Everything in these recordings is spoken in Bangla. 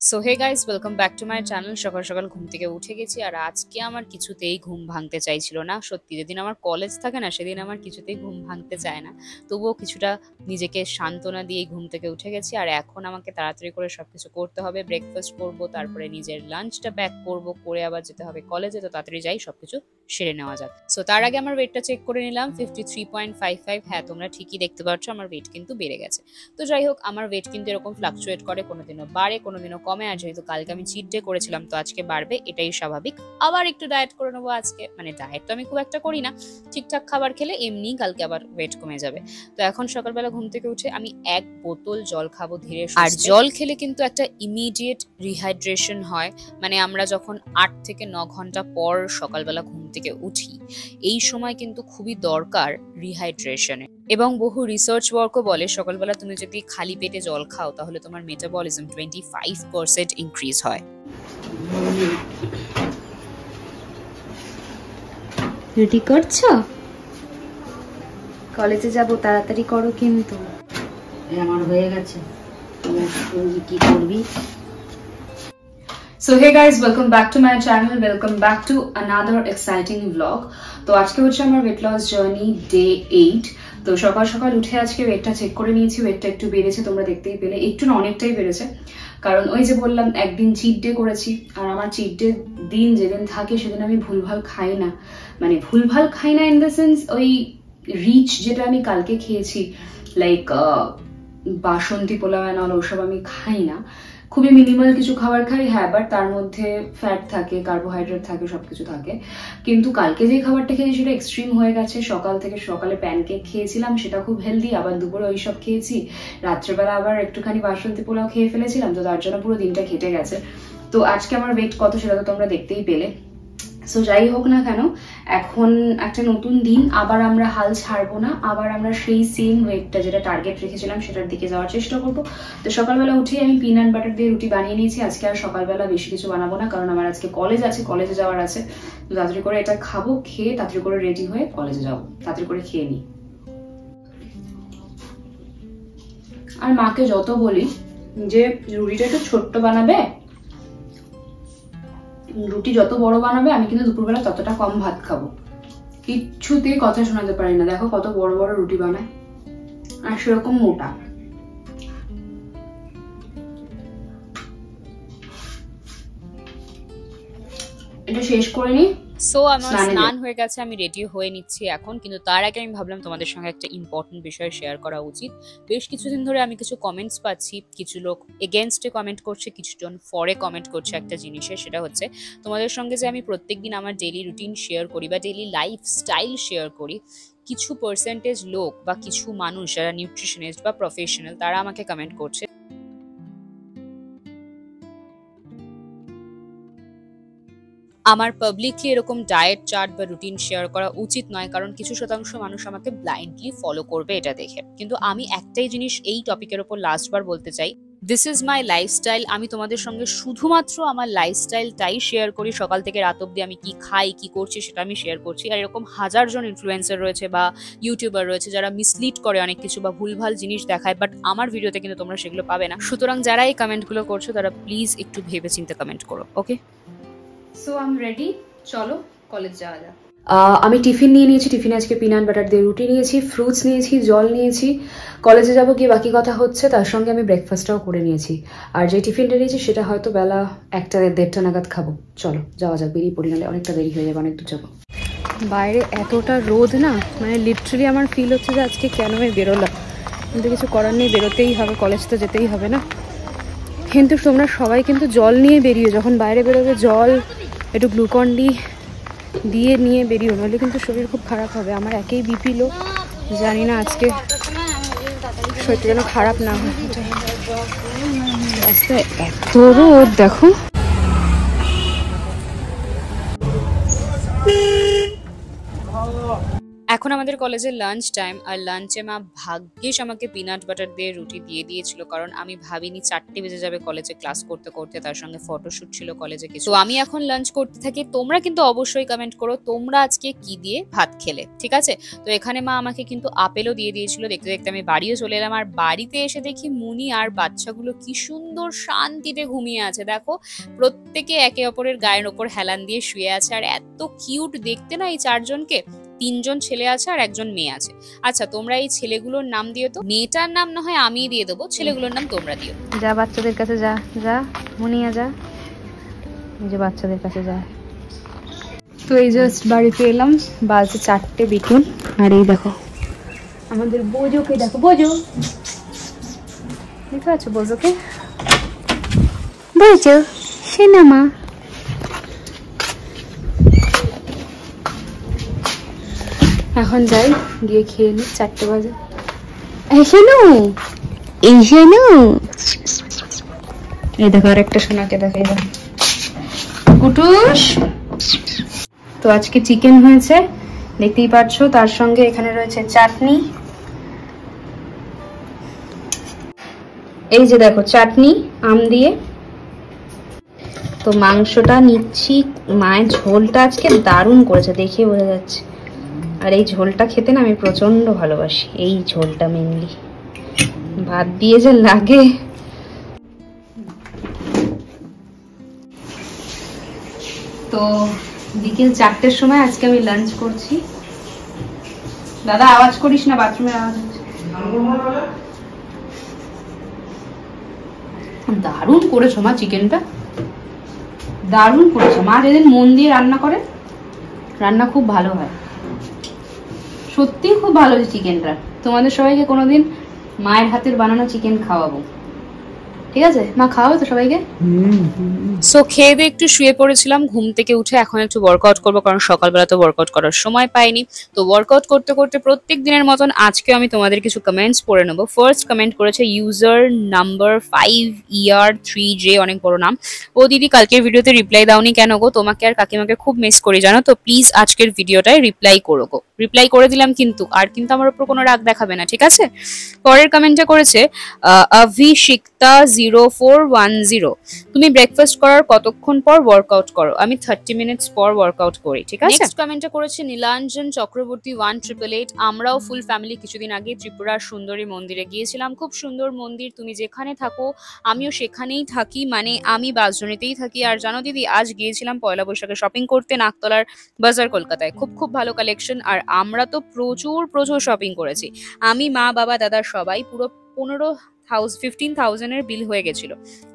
So hey guys, welcome back to my channel. সকাল সকাল ঘুম থেকে উঠে গেছি আর আজকে আমার কিছুতেই ঘুম ভাঙতে চাইছিল না। সত্যি, যেদিন আমার কলেজ থাকে না সেদিন আমার কিছুতেই ঘুম ভাঙতে চায় না। তবুও কিছুটা নিজেকে সান্ত্বনা দিয়েই ঘুম থেকে উঠে গেছি। আর এখন আমাকে তাড়াতাড়ি করে সবকিছু করতে হবে। ব্রেকফাস্ট করব, তারপরে নিজের লাঞ্চটা প্যাক করব, করে আবার যেতে হবে কলেজে। তো তাড়াতাড়ি যাই, সবকিছু সেরে নেওয়া যাক। সো তার আগে আমার ওয়েটটা চেক করে নিলাম, 53.55। হ্যাঁ, তোমরা ঠিকই দেখতে পাচ্ছ, আমার ওয়েট কিন্তু বেড়ে গেছে। তো যাই হোক, আমার ওয়েট কিন্তু এরকম ফ্লাকচুয়েট করে, কোনোদিনও বাড়ে কোনোদিনও কমে। আর যেহেতু কালকে আমি চিট ডে করেছিলাম, তো আজকে বাড়বে, এটাই স্বাভাবিক। আবার একটু ডায়েট করে নেবো আজকে, মানে ডায়েট তো আমি খুব একটা করি না, ঠিকঠাক খাবার খেলে এমনি কালকে আবার ওয়েট কমে যাবে। তো এখন সকালবেলা ঘুম থেকে উঠে আমি 1 বোতল জল খাবো ধীরে সুস্থে। আর জল খেলে কিন্তু একটা ইমিডিয়েট রিহাইড্রেশন হয়। মানে আমরা যখন 8 থেকে 9 ঘন্টা পর সকালবেলা ঘুম থেকে উঠি, এই সময় কিন্তু খুবই দরকার রিহাইড্রেশনে। এবং বহু রিসার্চ ওয়ার্কও বলে সকালবেলা তুমি যদি খালি পেটে জল খাও তাহলে তোমার মেটাবলিজম 25% ইনক্রিজ হয়। রেডি করছো? কলেজে যাব, তাড়াতাড়ি করো কিন্তু। আমার হয়ে গেছে, তুই কি করবি? So hey guys, welcome back to my channel, welcome back to another exciting blog. তো আজকে হচ্ছে আমার ওয়েট লস জার্নি ডে 8। তো সকাল সকাল উঠে আজকে ওয়েটটা চেক করে নিয়েছি। ওয়েটটা একটু বেড়েছে, তোমরা দেখতেই পেলে, একটু না অনেকটাই বেড়েছে। কারণ ওই যে বললাম, একদিন চিট ডে করেছি। আর আমার চিট ডে দিন যেদিন থাকে সেদিন আমি ভুলভাল খাই না। মানে ভুলভাল খাই না ইন দ্য সেন্স, ওই রিচ যেটা আমি কালকে খেয়েছি, like Basanti pulao and all, ওসব আমি খাই না। খুবই মিনিমাল কিছু খাবার খাই, হ্যাঁ, বাট তার মধ্যে ফ্যাট থাকে, কার্বোহাইড্রেট থাকে, সবকিছু থাকে। কিন্তু কালকে যে খাবারটা খেয়েছি সেটা এক্সট্রিম হয়ে গেছে। সকালে প্যানকেক খেয়েছিলাম, সেটা খুব হেলদি। আবার দুপুরে ওইসব খেয়েছি, রাত্রেবেলা আবার একটুখানি বাসন্তী পোলাও খেয়ে ফেলেছিলাম, তো তার জন্য পুরো দিনটা কেটে গেছে। তো আজকে আমার ওয়েট কত সেটা তো তোমরা দেখতেই পেলে। সো যাই হোক না কেন, এখন একটা নতুন দিন, আবার আমরা হাল ছাড়বো না। আবার আমরা সেই সেম ওয়েটটা যেটা টার্গেট রেখেছিলাম সেটার দিকে যাওয়ার চেষ্টা করবো। তো সকালবেলা উঠেই আমি পিনাট বাটার দিয়ে রুটি বানিয়ে নিয়েছি। আজকে আর সকালবেলা বেশি কিছু বানাবো না, কারণ আমার আজকে কলেজে যাওয়ার আছে। তো তাড়াতাড়ি করে এটা খাবো, খেয়ে তাড়াতাড়ি করে রেডি হয়ে কলেজে যাবো, তাড়াতাড়ি করে খেয়ে নিই। আর মাকে যত বলি যে রুটিটা একটু ছোট্ট বানাবে, রুটি যত বড় বানাবে, আমি কিন্তু দুপুরবেলা ততটা কম ভাত খাবো। কিচ্ছুতেই কথা শোনাতে পারি না। দেখো কত বড় বড় রুটি বানায়, আর সেরকম মোটা। এটা শেষ করে নি। সো আমার স্নান হয়ে গেছে, আমি রেডি হয়ে নিচ্ছি এখন। কিন্তু তার আগে আমি ভাবলাম তোমাদের সঙ্গে একটা ইম্পর্টেন্ট বিষয় শেয়ার করা উচিত। বেশ কিছুদিন ধরে আমি কিছু কমেন্টস পাচ্ছি, কিছু লোক এগেনস্টে কমেন্ট করছে, কিছুজন ফরে কমেন্ট করছে একটা জিনিসে। সেটা হচ্ছে, তোমাদের সঙ্গে যে আমি প্রত্যেকদিন আমার ডেইলি রুটিন শেয়ার করি বা ডেইলি লাইফস্টাইল শেয়ার করি, কিছু পার্সেন্টেজ লোক বা কিছু মানুষ যারা নিউট্রিশনিস্ট বা প্রফেশনাল, তারা আমাকে কমেন্ট করছে আমার পাবলিকলি এরকম ডায়েট চার্ট বা রুটিন শেয়ার করা উচিত নয়, কারণ কিছু শতাংশ মানুষ আমাকে ব্লাইন্ডলি ফলো করবে এটা দেখে। কিন্তু আমি একটাই জিনিস এই টপিকের ওপর লাস্টবার বলতে চাই, দিস ইজ মাই লাইফস্টাইল। আমি তোমাদের সঙ্গে শুধুমাত্র আমার লাইফস্টাইলটাই শেয়ার করি। সকাল থেকে রাত অব্দি আমি কি খাই, কি করছি, সেটা আমি শেয়ার করছি। আর এরকম হাজারজন ইনফ্লুয়েন্সার রয়েছে বা ইউটিউবার রয়েছে যারা মিসলিড করে অনেক কিছু বা ভুলভাল জিনিস দেখায়, বাট আমার ভিডিওতে কিন্তু তোমরা সেগুলো পাবে না। সুতরাং যারা এই কমেন্টগুলো করছো তারা প্লিজ একটু ভেবে চিন্তে কমেন্ট করো, ওকে? সো আই এম রেডি, চলো কলেজ যাওয়া যাক। আমি টিফিন নিয়ে নিয়েছি। টিফিনে আজকে পিনাট বাটার দিয়ে রুটি নিয়েছি, ফ্রুটস নিয়েছি, জল নিয়েছি। কলেজে যাবো কি বাকি কথা হচ্ছে, তার সঙ্গে আমি ব্রেকফাস্টটাও করে নিয়েছি। আর যে টিফিনটা নিয়েছি সেটা হয়তো বেলা 1টা-1:30 নাগাদ খাবো। চলো যাওয়া যাক, বেরিয়ে পড়ি, নাহলে অনেকটা দেরি হয়ে যাবে, অনেক দূর যাবো। বাইরে এতটা রোদ না, মানে লিটারালি আমার ফিল হচ্ছে যে আজকে কেন আমি বেরোলাম। কিন্তু কিছু করার নেই, বেরোতেই হবে, কলেজ তো যেতেই হবে না। কিন্তু তোমরা সবাই কিন্তু জল নিয়ে বেরিয়ে, যখন বাইরে বেরোবে জল, একটু গ্লুকন ডি দিয়ে নিয়ে বেরিয়ে, নইলে কিন্তু শরীর খুব খারাপ হবে। আমার একেই বিপি লো, জানি না আজকে শরীরটা যেন খারাপ না হয়। রাস্তায় এত রোদ দেখো। এখন আমাদের কলেজে লাঞ্চ টাইম, আর লাঞ্চে মা ভাগ্যিস আমাকে পিনাট বাটার দিয়ে রুটি দিয়ে দিয়েছিল, কারণ আমি ভাবিনি 4টে বেজে যাবে কলেজে ক্লাস করতে করতে, তার সঙ্গে ফটোশুট ছিল কলেজে কিছু। তো আমি এখন লাঞ্চ করতে থাকি। তোমরা কিন্তু অবশ্যই কমেন্ট করো তোমরা আজকে কি দিয়ে ভাত খেলে, ঠিক আছে? তো এখানে মা আমাকে কিন্তু আপেলও দিয়ে দিয়েছিল। দেখতে দেখতে আমি বাড়িও চলে এলাম, আর বাড়িতে এসে দেখি মুনি আর বাচ্চাগুলো কি সুন্দর শান্তিতে ঘুমিয়ে আছে। দেখো, প্রত্যেকে একে অপরের গায়ের ওপর হেলান দিয়ে শুয়ে আছে, আর এত কিউট দেখতে না এই 4জনকে। 3জন ছেলে আছে আর 1জন মেয়ে আছে। আচ্ছা, তোমরা এই ছেলেগুলোর নাম দিও তো। মেয়েটার নাম না হয় আমিই দিয়ে দেবো, ছেলেগুলোর নাম তোমরা দিও। যা বাচ্চাদের কাছে যা, যা মুনিয়া যা, এই যে বাচ্চাদের কাছে যা। তো এই জাস্ট বাড়িতে এলাম, বাজে 4টে বিকেল, আর এই দেখো আমাদের বোজোকে দেখো, বোজো দেখতে পাচ্ছ? বোজোকে, বোজো সেনামা। এখন যাই গিয়ে খেয়ে নি, 4টে বাজে। এই শোনো, এই শোনো, এই দেখো আর একটা সোনাকে দেখো, এই দেখো কুটুস। তো আজকে চিকেন হয়েছে দেখতেই পাচ্ছ, তার সঙ্গে এখানে রয়েছে চাটনি। এই যে দেখো চাটনি আম দিয়ে। তো মাংসটা নিচ্ছি, মায়ের ঝোলটা আজকে দারুণ করেছে, দেখে বোঝা যাচ্ছে। আর এই ঝোলটা খেতে না আমি প্রচন্ড ভালোবাসি, এই ঝোলটা মেনলি ভাত দিয়ে যে লাগে। তো বিকেল 4টের সময় আজকে আমি লাঞ্চ করছি। দাদা আওয়াজ করিস না, বাথরুমের আওয়াজ হচ্ছে। দারুণ করেছো মা, চিকেনটা দারুণ করেছো মা। যেদিন মন দিয়ে রান্না করে, রান্না খুব ভালো হয়, সত্যি খুব ভালো হয়েছে চিকেনটা। তোমাদের সবাইকে কোনোদিন মায়ের হাতের বানানো চিকেন খাওয়াবো, ঠিক আছে মা? খাওয়াবো তো সবাইকে। সো খেয়ে দিয়ে একটু শুয়ে পড়েছিলাম, ঘুম থেকে উঠে এখন একটু ওয়ার্কআউট করবো, কারণ সকালবেলা তো ওয়ার্কআউট করার সময় পাইনি। তো ওয়ার্কআউট করতে করতে প্রত্যেক দিনের মতন আজকে আমি তোমাদের কিছু কমেন্টস পড়ে নেবো। ফার্স্ট কমেন্ট করেছে ইউজার নাম্বার 5ER3J, অনেক বড় নাম। ও দিদি, কালকের ভিডিওতে রিপ্লাই দাওনি কেন গো? তোমাকে আর কাকিমাকে খুব মিস করি জানো তো, প্লিজ আজকের ভিডিওটায় রিপ্লাই করো গো। রিপ্লাই করে দিলাম, কিন্তু আর কিন্তু আমার উপর কোনো রাগ দেখাবে না, ঠিক আছে? পরের কমেন্টটা করেছে অভিষিক্তা 0410, তুমি ব্রেকফাস্ট করার কতক্ষণ পর ওয়ার্কআউট করো? আমি 30 মিনিটস পর ওয়ার্কআউট করি, ঠিক আছে? নেক্সট কমেন্টে করেছে নীলাঞ্জন চক্রবর্তী 1888, আমরাও ফুল ফ্যামিলি কিছুদিন আগে ত্রিপুরার সুন্দরী মন্দিরে গিয়েছিলাম, খুব সুন্দর মন্দির, তুমি যেখানে থাকো আমিও সেখানেই থাকি, মানে আমি বাসজনিতেই থাকি। আর জানো দিদি, আজ গিয়েছিলাম পয়লা বৈশাখে শপিং করতে নাকতলার বাজার কলকাতায়, খুব খুব ভালো কালেকশন, আর আমরা তো প্রচুর প্রচুর শপিং করেছি। আমি, মা, বাবা, দাদা সবাই পুরো 15,000 বিল হয়ে গেছিল।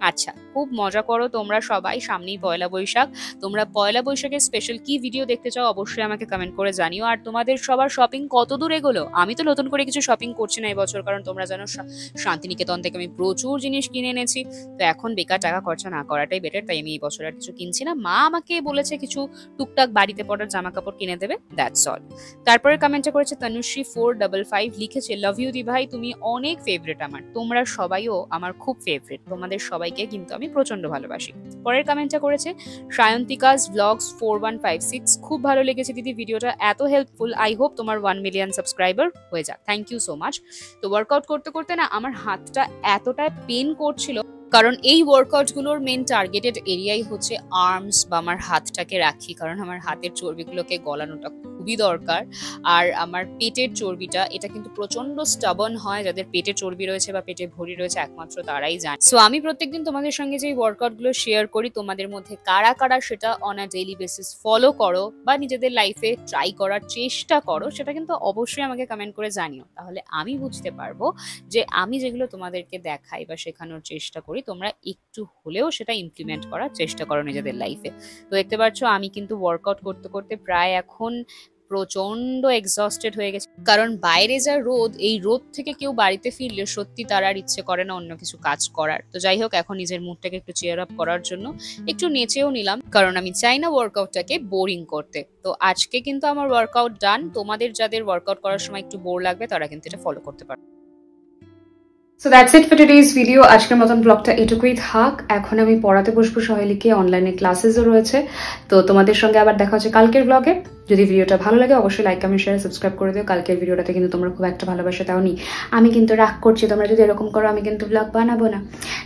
আচ্ছা, খুব মজা করো তোমরা সবাই, সামনেই পয়লা বৈশাখ। তোমরা পয়লা বৈশাখের স্পেশাল কি ভিডিও দেখতে চাও অবশ্যই আমাকে কমেন্ট করে জানিও। আর তোমাদের সবার শপিং কত দূর এগোলো? আমি তো নতুন করে কিছু শপিং করছি না এবছর, কারণ তোমরা জানো শান্তিনিকেতন থেকে আমি প্রচুর জিনিস কিনে এনেছি। তো এখন বেকার টাকা খরচা না করাটাই বেটার, তাই আমি এই বছর আর কিছু কিনছি না। মা আমাকে বলেছে কিছু টুকটাক বাড়িতে পড়ার জামা কাপড় কিনে দেবে, দ্যাটস অল। তারপরে কমেন্টে করেছে তনুশ্রী 455, লিখেছে লাভ ইউ দি ভাই, তুমি অনেক ফেভারিট আমার, তোমরা সবাইও আমার খুব ফেভারিট, তোমাদের সবাইকে কিন্তু আমি প্রচন্ড ভালোবাসি। পরের কমেন্টটা করেছে সায়ন্তিকাস ব্লগস 4156, খুব ভালো লেগেছে দিদি ভিডিওটা, এত হেল্পফুল, আই হোপ তোমার 1 মিলিয়ন সাবস্ক্রাইবার হয়ে যাক। Thank you so much. তো ওয়ার্কআউট করতে করতে না আমার হাতটা এতটাই পেন করছিল, কারণ এই ওয়ার্কআউটগুলোর মেন টার্গেটেড এরিয়াই হচ্ছে আর্মস বা আমার হাতটাকে রাখি, কারণ আমার হাতের চর্বিগুলোকে গলানোটা খুবই দরকার। আর আমার পেটের চর্বিটা, এটা কিন্তু প্রচন্ড স্টাবন হয়, যাদের পেটে চর্বি রয়েছে বা পেটে ভরি রয়েছে একমাত্র তারাই জানে। সো আমি প্রত্যেকদিন তোমাদের সঙ্গে যে ওয়ার্কআউটগুলো শেয়ার করি, তোমাদের মধ্যে কারা কারা সেটা on a daily basis follow করো বা নিজেদের লাইফে ট্রাই করার চেষ্টা করো, সেটা কিন্তু অবশ্যই আমাকে কমেন্ট করে জানিও, তাহলে আমি বুঝতে পারবো যে আমি যেগুলো তোমাদেরকে দেখাই বা শেখানোর চেষ্টা করি তোমরা একটু হলেও সেটা ইমপ্লিমেন্ট করার চেষ্টা করো নিজেদের লাইফে। তো দেখতে পাচ্ছ আমি কিন্তু ওয়ার্কআউট করতে করতে প্রায় এখন প্রচন্ড এক্সস্টেড হয়ে গেছে, কারণ বাইরে যা রোদ, এই রোদ থেকে কেউ বাড়িতে ফিরলে সত্যি তার আর ইচ্ছে করে না অন্য কিছু কাজ করার। তো যাই হোক, এখন নিজের মুডটাকে একটু চেয়ার আপ করার জন্য একটু নেচেও নিলাম, কারণ আমি চাই না ওয়ার্কআউটটাকে বোরিং করতে। তো আজকে কিন্তু আমার ওয়ার্কআউট ডান। তোমাদের যাদের ওয়ার্কআউট করার সময় একটু বোর লাগবে তারা কিন্তু এটা ফলো করতে পারো। So that's it for today's video. আজকের মতন ব্লগটা এটুকুই থাক। এখন আমি পড়াতে বসবো সহেলিকে, অনলাইনে ক্লাসেসও রয়েছে। তো তোমাদের সঙ্গে আবার দেখা হচ্ছে কালকের ব্লগে। যদি ভিডিওটা ভালো লাগে অবশ্যই লাইক কমেন্ট শেয়ার সাবস্ক্রাইব করে দিও। কালকের ভিডিওটাতে কিন্তু তোমরা খুব একটা ভালোবাসা দাওনি, আমি কিন্তু রাগ করছি। তোমরা যদি এরকম করো আমি কিন্তু ব্লগ বানাবো না।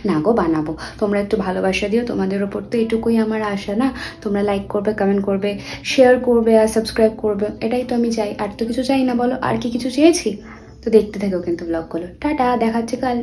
না গো, বানাবো। তোমরা একটু ভালোবাসা দিও, তোমাদের ওপর তো এটুকুই আমার আশা না। তোমরা লাইক করবে, কমেন্ট করবে, শেয়ার করবে আর সাবস্ক্রাইব করবে, এটাই তো আমি চাই। আর তো কিছু চাই না, বলো আর কি কিছু চেয়েছি? তো দেখতে থেকো কিন্তু ব্লগগুলো। টাটা, দেখাচ্ছে কাল।